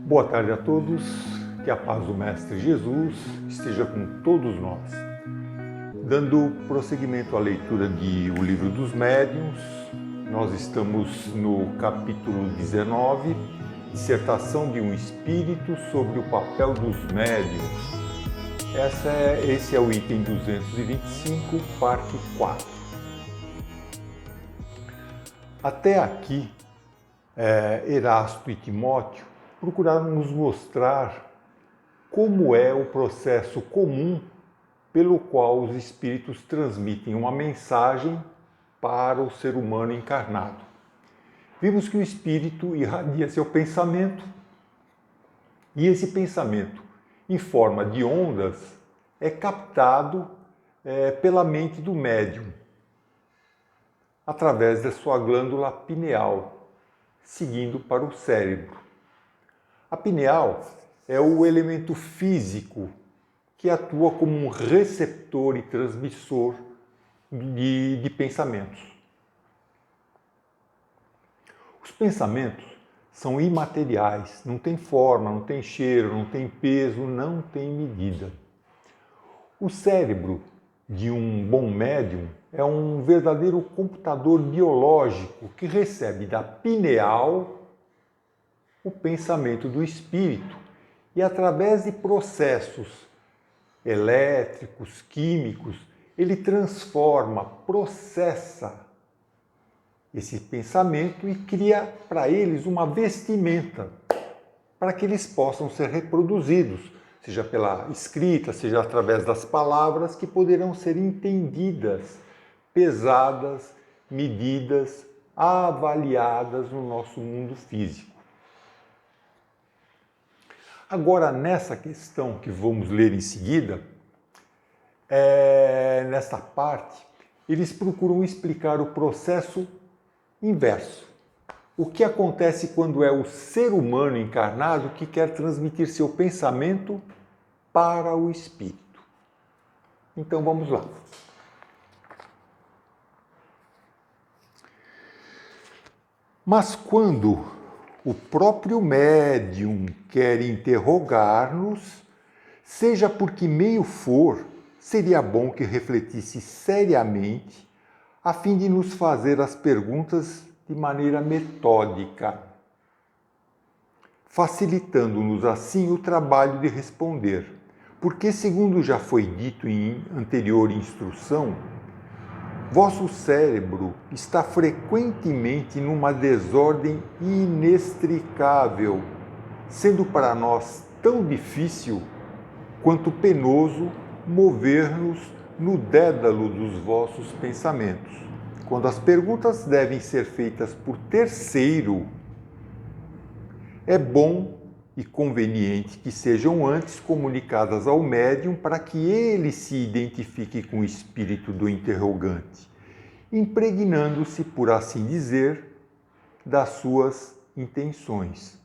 Boa tarde a todos, que a paz do Mestre Jesus esteja com todos nós. Dando prosseguimento à leitura de O Livro dos Médiuns, nós estamos no capítulo 19, Dissertação de um Espírito sobre o papel dos médiuns. Esse é o item 225, parte 4. Até aqui, Erasto e Timóteo procuraram nos mostrar como é o processo comum pelo qual os espíritos transmitem uma mensagem para o ser humano encarnado. Vimos que o espírito irradia seu pensamento e esse pensamento, em forma de ondas, é captado pela mente do médium, através da sua glândula pineal, seguindo para o cérebro. A pineal é o elemento físico que atua como um receptor e transmissor de pensamentos. Os pensamentos são imateriais, não têm forma, não têm cheiro, não têm peso, não têm medida. O cérebro de um bom médium é um verdadeiro computador biológico que recebe da pineal o pensamento do espírito e, através de processos elétricos, químicos, ele transforma, processa esse pensamento e cria para eles uma vestimenta para que eles possam ser reproduzidos, seja pela escrita, seja através das palavras que poderão ser entendidas, pesadas, medidas, avaliadas no nosso mundo físico. Agora, nessa questão que vamos ler em seguida, nessa parte, eles procuram explicar o processo inverso. O que acontece quando é o ser humano encarnado que quer transmitir seu pensamento para o espírito. Então vamos lá. Mas quando o próprio médium quer interrogar-nos, seja por que meio for, seria bom que refletisse seriamente, a fim de nos fazer as perguntas de maneira metódica, facilitando-nos assim o trabalho de responder. Porque, segundo já foi dito em anterior instrução, vosso cérebro está frequentemente numa desordem inextricável, sendo para nós tão difícil quanto penoso mover-nos no dédalo dos vossos pensamentos. Quando as perguntas devem ser feitas por terceiro, é bom e conveniente que sejam antes comunicadas ao médium para que ele se identifique com o espírito do interrogante, impregnando-se, por assim dizer, das suas intenções.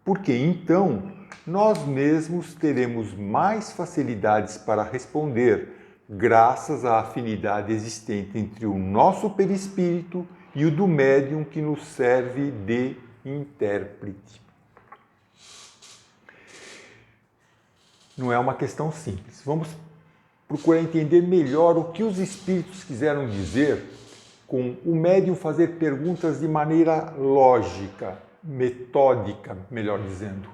Porque então nós mesmos teremos mais facilidades para responder, graças à afinidade existente entre o nosso perispírito e o do médium que nos serve de intérprete. Não é uma questão simples. Vamos procurar entender melhor o que os espíritos quiseram dizer com o médium fazer perguntas de maneira lógica, metódica, melhor dizendo.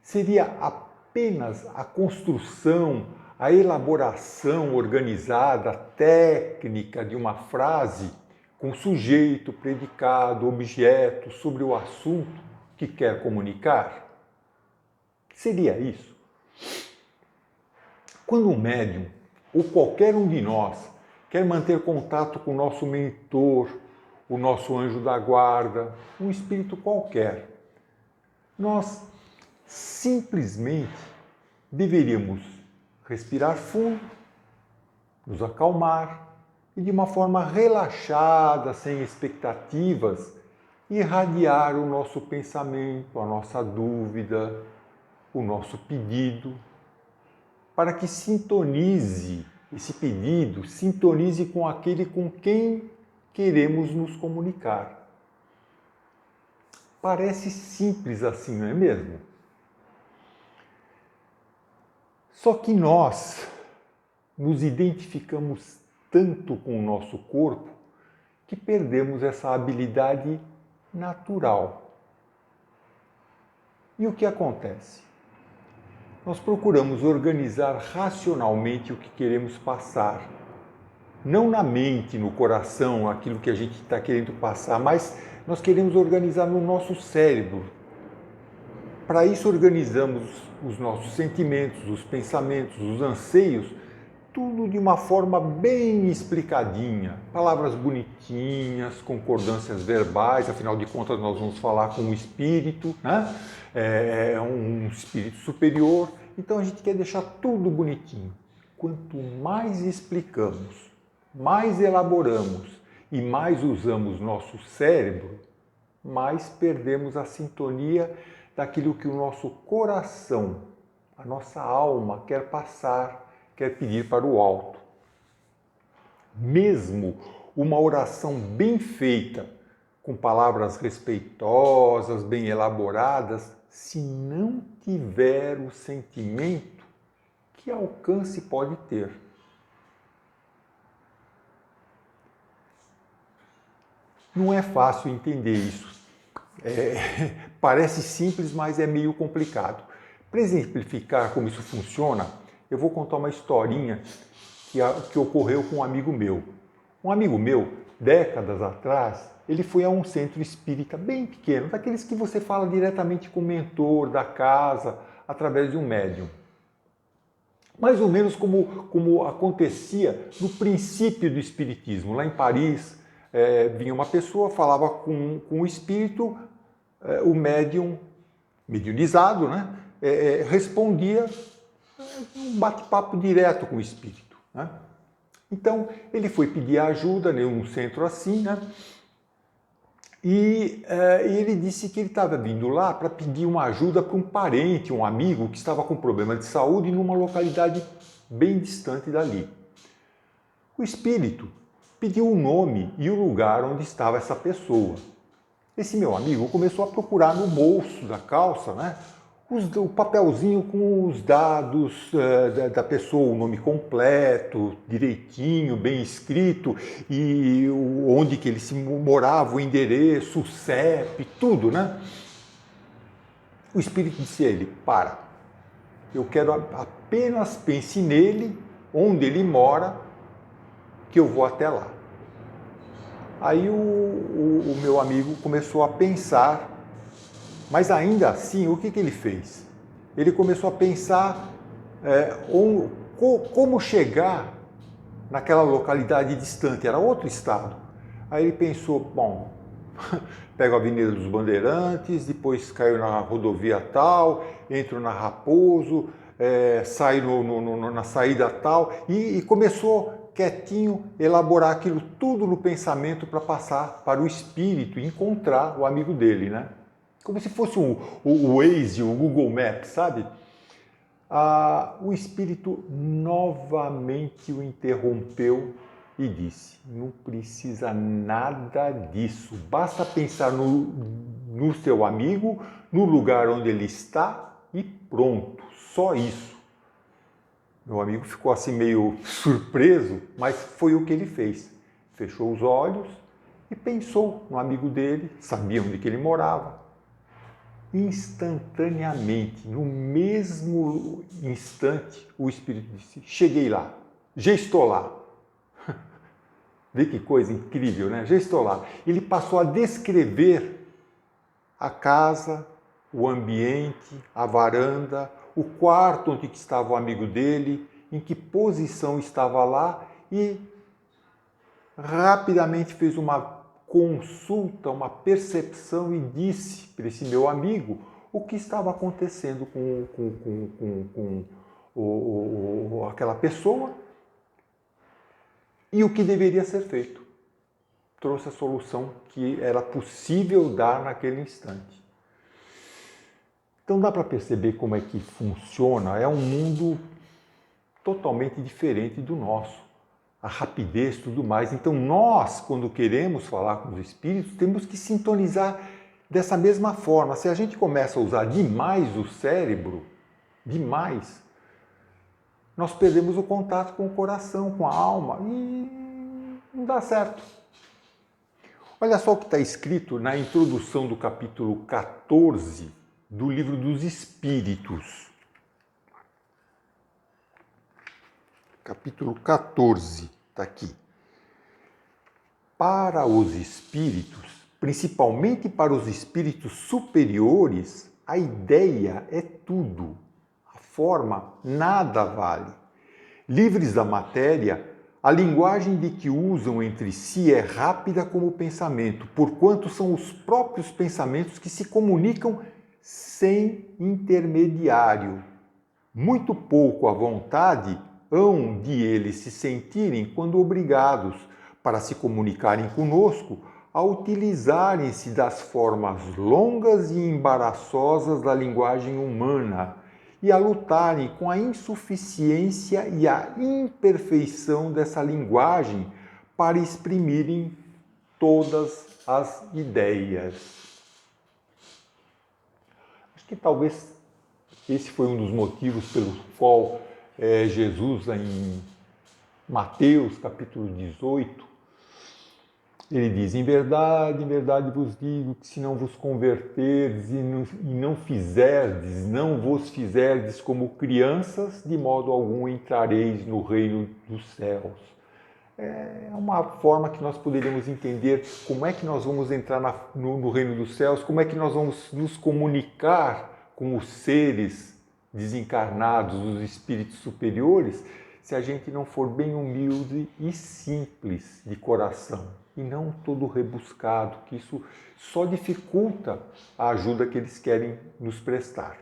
Seria apenas a construção, a elaboração organizada, técnica de uma frase com sujeito, predicado, objeto sobre o assunto que quer comunicar? Seria isso? Quando um médium, ou qualquer um de nós, quer manter contato com o nosso mentor, o nosso anjo da guarda, um espírito qualquer, nós simplesmente deveríamos respirar fundo, nos acalmar e, de uma forma relaxada, sem expectativas, irradiar o nosso pensamento, a nossa dúvida, o nosso pedido, para que sintonize esse pedido, sintonize com aquele com quem queremos nos comunicar. Parece simples assim, não é mesmo? Só que nós nos identificamos tanto com o nosso corpo que perdemos essa habilidade natural. E o que acontece? Nós procuramos organizar racionalmente o que queremos passar. Não na mente, no coração, aquilo que a gente está querendo passar, mas nós queremos organizar no nosso cérebro. Para isso organizamos os nossos sentimentos, os pensamentos, os anseios, tudo de uma forma bem explicadinha. Palavras bonitinhas, concordâncias verbais, afinal de contas nós vamos falar com um espírito, né? Um espírito superior. Então a gente quer deixar tudo bonitinho. Quanto mais explicamos, mais elaboramos e mais usamos nosso cérebro, mais perdemos a sintonia daquilo que o nosso coração, a nossa alma quer passar, quer pedir para o alto. Mesmo uma oração bem feita, com palavras respeitosas, bem elaboradas, se não tiver o sentimento, que alcance pode ter? Não é fácil entender isso. Parece simples, mas é meio complicado. Para exemplificar como isso funciona, eu vou contar uma historinha que ocorreu com um amigo meu. Um amigo meu, décadas atrás, ele foi a um centro espírita bem pequeno, daqueles que você fala diretamente com o mentor da casa, através de um médium. Mais ou menos como acontecia no princípio do espiritismo. Lá em Paris, vinha uma pessoa, falava com o espírito, o médium, mediunizado, né, respondia um bate-papo direto com o espírito, né? Então, ele foi pedir ajuda em um centro assim, né? E ele disse que ele estava vindo lá para pedir uma ajuda para um parente, um amigo que estava com problema de saúde numa localidade bem distante dali. O espírito pediu o nome e o lugar onde estava essa pessoa. Esse meu amigo começou a procurar no bolso da calça, né, o papelzinho com os dados da pessoa, o nome completo, direitinho, bem escrito, e onde que ele morava, o endereço, o CEP, tudo, né? O espírito disse a ele: para, eu quero apenas pense nele, onde ele mora, que eu vou até lá. Aí o meu amigo começou a pensar, mas ainda assim, o que ele fez? Ele começou a pensar como chegar naquela localidade distante, era outro estado. Aí ele pensou, bom, pego a Avenida dos Bandeirantes, depois caio na rodovia tal, entro na Raposo, saio na saída tal, e começou quietinho elaborar aquilo tudo no pensamento para passar para o espírito e encontrar o amigo dele, né? Como se fosse o Waze, o Google Maps, sabe? O espírito novamente o interrompeu e disse: não precisa nada disso, basta pensar no seu amigo, no lugar onde ele está e pronto, só isso. Meu amigo ficou assim meio surpreso, mas foi o que ele fez. Fechou os olhos e pensou no amigo dele, sabia onde que ele morava. Instantaneamente, no mesmo instante, o espírito disse: cheguei lá, já estou lá. Vê que coisa incrível, né? Já estou lá. Ele passou a descrever a casa, o ambiente, a varanda, o quarto onde estava o amigo dele, em que posição estava lá, e rapidamente fez uma consulta, uma percepção, e disse para esse meu amigo o que estava acontecendo com aquela pessoa e o que deveria ser feito. Trouxe a solução que era possível dar naquele instante. Então dá para perceber como é que funciona, é um mundo totalmente diferente do nosso. A rapidez e tudo mais. Então nós, quando queremos falar com os espíritos, temos que sintonizar dessa mesma forma. Se a gente começa a usar demais o cérebro, demais, nós perdemos o contato com o coração, com a alma, e não dá certo. Olha só o que está escrito na introdução do capítulo 14 do Livro dos Espíritos. Capítulo 14, está aqui. Para os espíritos, principalmente para os espíritos superiores, a ideia é tudo. A forma nada vale. Livres da matéria, a linguagem de que usam entre si é rápida como o pensamento, porquanto são os próprios pensamentos que se comunicam sem intermediário. Muito pouco à vontade hão de eles se sentirem quando obrigados, para se comunicarem conosco, a utilizarem-se das formas longas e embaraçosas da linguagem humana e a lutarem com a insuficiência e a imperfeição dessa linguagem para exprimirem todas as ideias. Acho que talvez esse foi um dos motivos pelo qual Jesus, em Mateus, capítulo 18, ele diz: em verdade vos digo que se não vos converterdes e não vos fizerdes como crianças, de modo algum entrareis no reino dos céus. É uma forma que nós poderíamos entender como é que nós vamos entrar no reino dos céus, como é que nós vamos nos comunicar com os seres desencarnados, os espíritos superiores, se a gente não for bem humilde e simples de coração, e não todo rebuscado, que isso só dificulta a ajuda que eles querem nos prestar.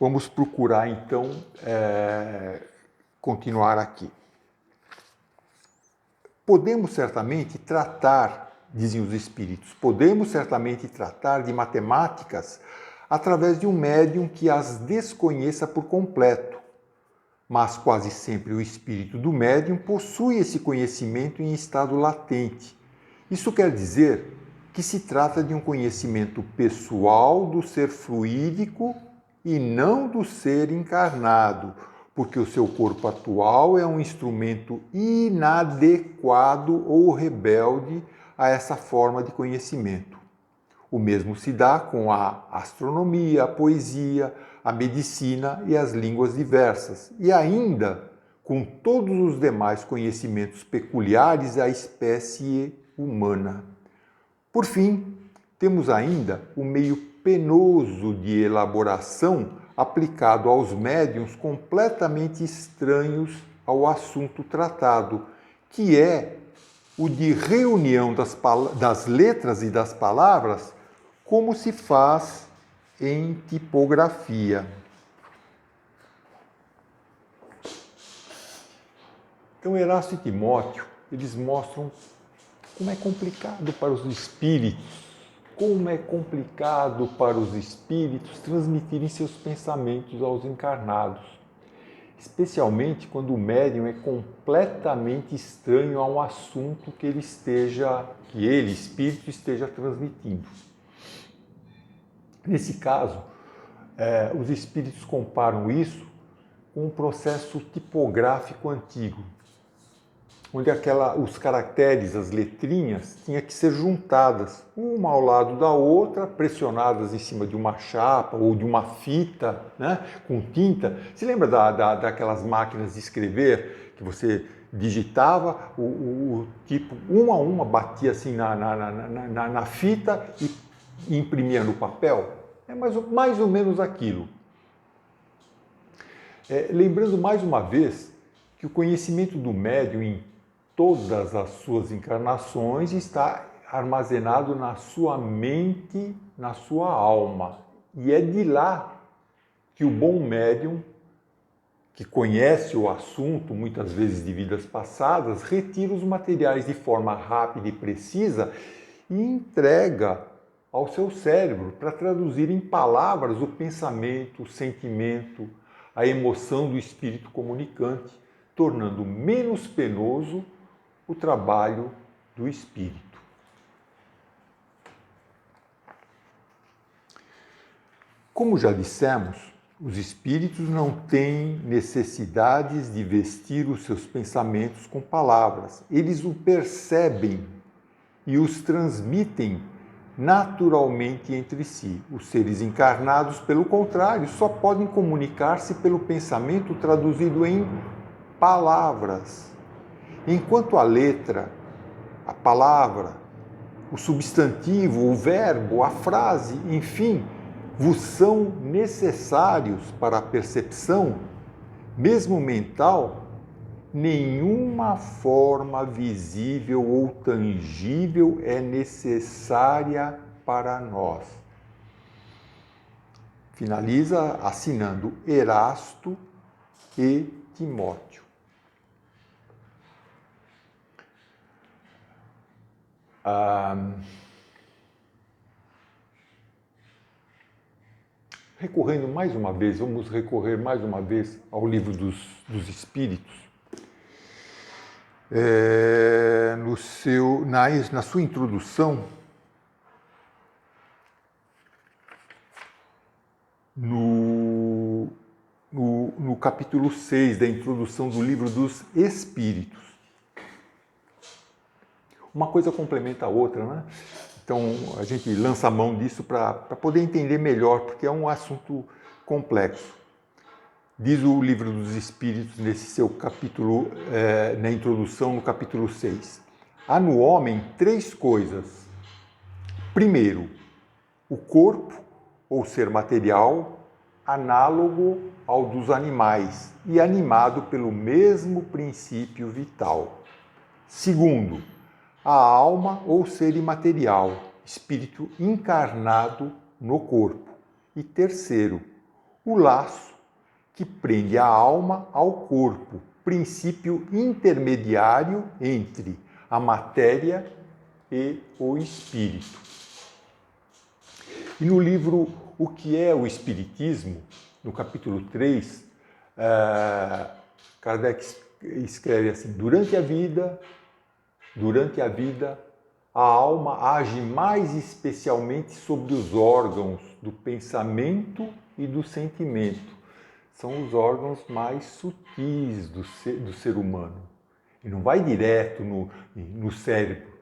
Vamos procurar, então, continuar aqui. Podemos certamente tratar, dizem os espíritos, podemos certamente tratar de matemáticas através de um médium que as desconheça por completo, mas quase sempre o espírito do médium possui esse conhecimento em estado latente. Isso quer dizer que se trata de um conhecimento pessoal do ser fluídico e não do ser encarnado, porque o seu corpo atual é um instrumento inadequado ou rebelde a essa forma de conhecimento. O mesmo se dá com a astronomia, a poesia, a medicina e as línguas diversas, e ainda com todos os demais conhecimentos peculiares à espécie humana. Por fim, temos ainda o meio penoso de elaboração aplicado aos médiuns completamente estranhos ao assunto tratado, que é o de reunião das letras e das palavras, como se faz em tipografia. Então, Erasto e Timóteo, eles mostram como é complicado para os espíritos, transmitirem seus pensamentos aos encarnados, especialmente quando o médium é completamente estranho a um assunto que ele, espírito, esteja transmitindo. Nesse caso, os espíritos comparam isso com um processo tipográfico antigo, onde os caracteres, as letrinhas, tinham que ser juntadas, uma ao lado da outra, pressionadas em cima de uma chapa ou de uma fita, né, com tinta. Se lembra daquelas máquinas de escrever que você digitava, o tipo, uma a uma, batia assim na fita e imprimia no papel? É mais ou menos aquilo. Lembrando mais uma vez que o conhecimento do médium em todas as suas encarnações está armazenado na sua mente, na sua alma. E é de lá que o bom médium, que conhece o assunto, muitas vezes de vidas passadas, retira os materiais de forma rápida e precisa e entrega ao seu cérebro para traduzir em palavras o pensamento, o sentimento, a emoção do espírito comunicante, tornando menos penoso o trabalho do espírito. Como já dissemos, Os espíritos não têm necessidades de vestir os seus pensamentos com palavras. Eles o percebem e os transmitem naturalmente entre si. Os seres encarnados, pelo contrário, só podem comunicar-se pelo pensamento traduzido em palavras. Enquanto a letra, a palavra, o substantivo, o verbo, a frase, enfim, vos são necessários para a percepção, mesmo mental, nenhuma forma visível ou tangível é necessária para nós. Finaliza assinando Erasto e Timóteo. Recorrendo mais uma vez, vamos recorrer mais uma vez ao livro dos Espíritos. Na sua introdução, no capítulo 6 da introdução do livro dos Espíritos. Uma coisa complementa a outra, né? Então, a gente lança a mão disso para poder entender melhor, porque é um assunto complexo. Diz o livro dos Espíritos, nesse seu capítulo, na introdução, no capítulo 6. Há no homem 3 coisas. Primeiro, o corpo, ou ser material, análogo ao dos animais e animado pelo mesmo princípio vital. Segundo, a alma ou ser imaterial, espírito encarnado no corpo. E terceiro, o laço que prende a alma ao corpo, princípio intermediário entre a matéria e o espírito. E no livro O que é o Espiritismo, no capítulo 3, Kardec escreve assim: durante a vida, a alma age mais especialmente sobre os órgãos do pensamento e do sentimento. São os órgãos mais sutis do ser humano. E não vai direto no cérebro.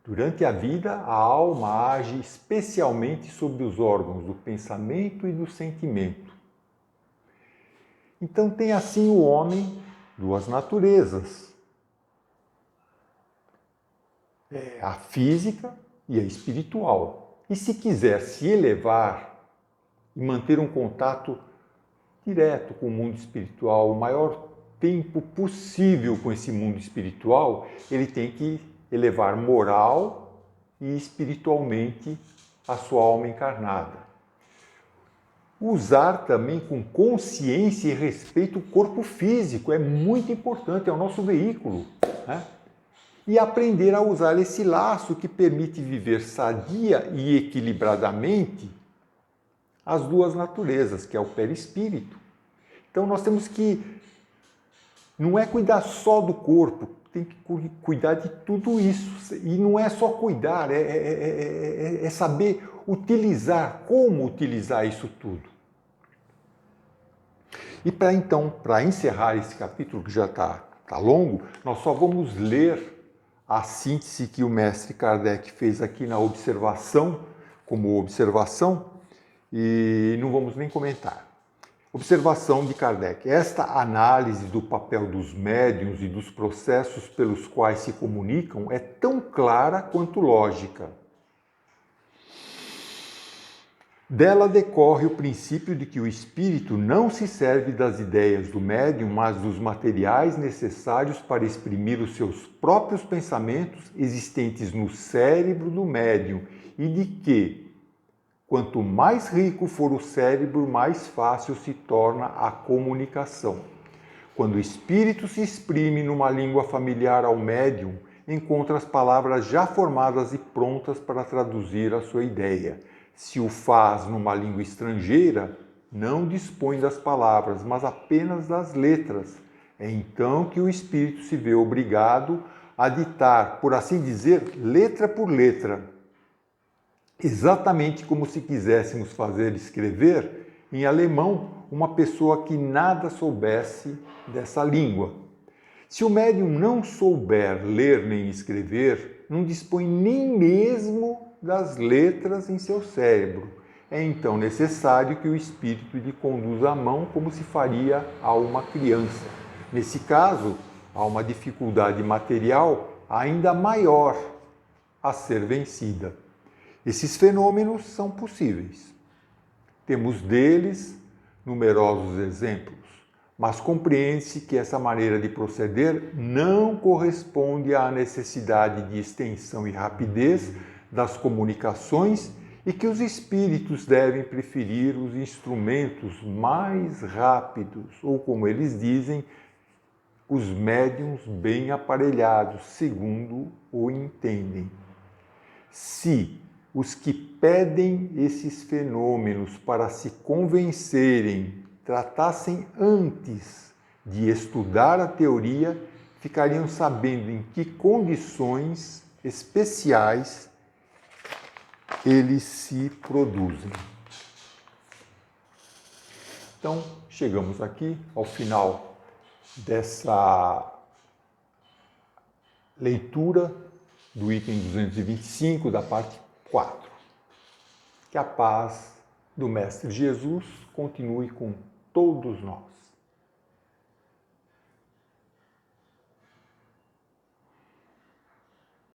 Durante a vida, a alma age especialmente sobre os órgãos do pensamento e do sentimento. Então tem assim o homem 2 naturezas. A física e a espiritual. E se quiser se elevar e manter um contato direto com o mundo espiritual, o maior tempo possível com esse mundo espiritual, ele tem que elevar moral e espiritualmente a sua alma encarnada. Usar também com consciência e respeito o corpo físico, é muito importante, é o nosso veículo, né? E aprender a usar esse laço que permite viver sadia e equilibradamente as 2 naturezas, que é o perispírito. Então nós temos que, não é cuidar só do corpo, tem que cuidar de tudo isso. E não é só cuidar, é saber utilizar, como utilizar isso tudo. E para encerrar esse capítulo, que já está longo, nós só vamos ler a síntese que o mestre Kardec fez aqui na observação, como observação, e não vamos nem comentar. Observação de Kardec. Esta análise do papel dos médiuns e dos processos pelos quais se comunicam é tão clara quanto lógica. Dela decorre o princípio de que o espírito não se serve das ideias do médium, mas dos materiais necessários para exprimir os seus próprios pensamentos existentes no cérebro do médium, e de que, quanto mais rico for o cérebro, mais fácil se torna a comunicação. Quando o espírito se exprime numa língua familiar ao médium, encontra as palavras já formadas e prontas para traduzir a sua ideia. Se o faz numa língua estrangeira, não dispõe das palavras, mas apenas das letras. É então que o espírito se vê obrigado a ditar, por assim dizer, letra por letra, exatamente como se quiséssemos fazer escrever em alemão uma pessoa que nada soubesse dessa língua. Se o médium não souber ler nem escrever, não dispõe nem mesmo das letras em seu cérebro. É então necessário que o espírito lhe conduza a mão como se faria a uma criança. Nesse caso, há uma dificuldade material ainda maior a ser vencida. Esses fenômenos são possíveis. Temos deles numerosos exemplos, mas compreende-se que essa maneira de proceder não corresponde à necessidade de extensão e rapidez das comunicações e que os espíritos devem preferir os instrumentos mais rápidos, ou como eles dizem, os médiuns bem aparelhados, segundo o entendem. Se os que pedem esses fenômenos para se convencerem tratassem antes de estudar a teoria, ficariam sabendo em que condições especiais eles se produzem. Então, chegamos aqui ao final dessa leitura do item 225 da parte 4. Que a paz do Mestre Jesus continue com todos nós.